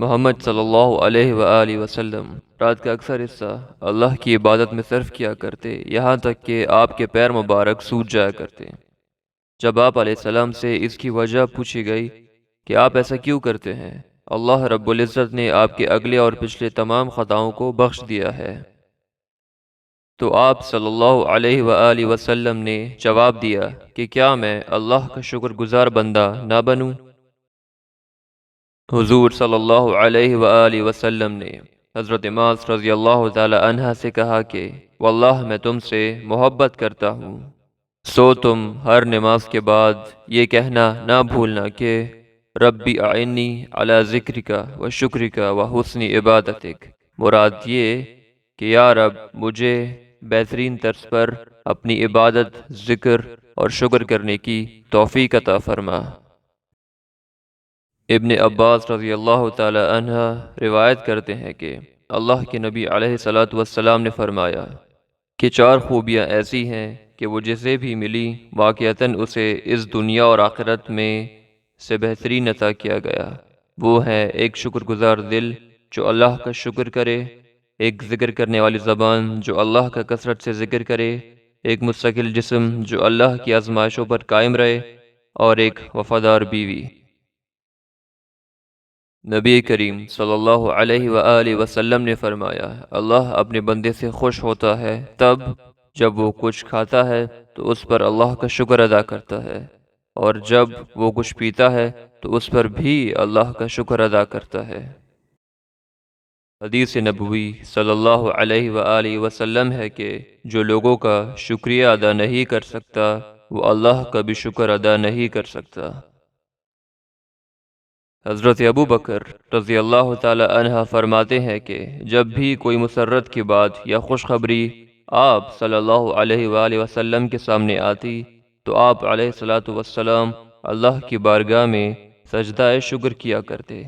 محمد صلی اللہ علیہ وآلہ وسلم رات کا اکثر حصہ اللہ کی عبادت میں صرف کیا کرتے، یہاں تک کہ آپ کے پیر مبارک سوج جایا کرتے۔ جب آپ علیہ السلام سے اس کی وجہ پوچھی گئی کہ آپ ایسا کیوں کرتے ہیں، اللہ رب العزت نے آپ کے اگلے اور پچھلے تمام خطاؤں کو بخش دیا ہے۔ تو آپ صلی اللہ علیہ وآلہ وسلم نے جواب دیا کہ کیا میں اللہ کا شکر گزار بندہ نہ بنوں؟ حضور صلی اللہ علیہ وآلہ وسلم نے حضرت معاذ رضی اللہ تعالی عنہ سے کہا کہ واللہ میں تم سے محبت کرتا ہوں، سو تم ہر نماز کے بعد یہ کہنا نہ بھولنا کہ ربی اعنی علی ذکرک و شکرک و حسن عبادتک، مراد یہ کہ یا رب مجھے بہترین طرز پر اپنی عبادت، ذکر اور شکر کرنے کی توفیق عطا فرما۔ ابن عباس رضی اللہ تعالی عنہ روایت کرتے ہیں کہ اللہ کے نبی علیہ الصلاۃ والسلام نے فرمایا کہ 4 خوبیاں ایسی ہیں کہ وہ جسے بھی ملی واقعتاً اسے اس دنیا اور آخرت میں سے بہترین عطا کیا گیا۔ وہ ہے ایک شکر گزار دل جو اللہ کا شکر کرے، ایک ذکر کرنے والی زبان جو اللہ کا کثرت سے ذکر کرے، ایک مستقل جسم جو اللہ کی آزمائشوں پر قائم رہے، اور ایک وفادار بیوی۔ نبی کریم صلی اللہ علیہ وآلہ وسلم نے فرمایا اللہ اپنے بندے سے خوش ہوتا ہے تب جب وہ کچھ کھاتا ہے تو اس پر اللہ کا شکر ادا کرتا ہے، اور جب وہ کچھ پیتا ہے تو اس پر بھی اللہ کا شکر ادا کرتا ہے۔ حدیث نبوی صلی اللہ علیہ وآلہ وسلم ہے کہ جو لوگوں کا شکریہ ادا نہیں کر سکتا وہ اللہ کا بھی شکر ادا نہیں کر سکتا۔ حضرت ابو بکر رضی اللہ تعالی عنہ فرماتے ہیں کہ جب بھی کوئی مسرت کی بات یا خوشخبری آپ صلی اللہ علیہ وآلہ وسلم کے سامنے آتی تو آپ علیہ الصلاۃ والسلام اللہ کی بارگاہ میں سجدہ شکر کیا کرتے۔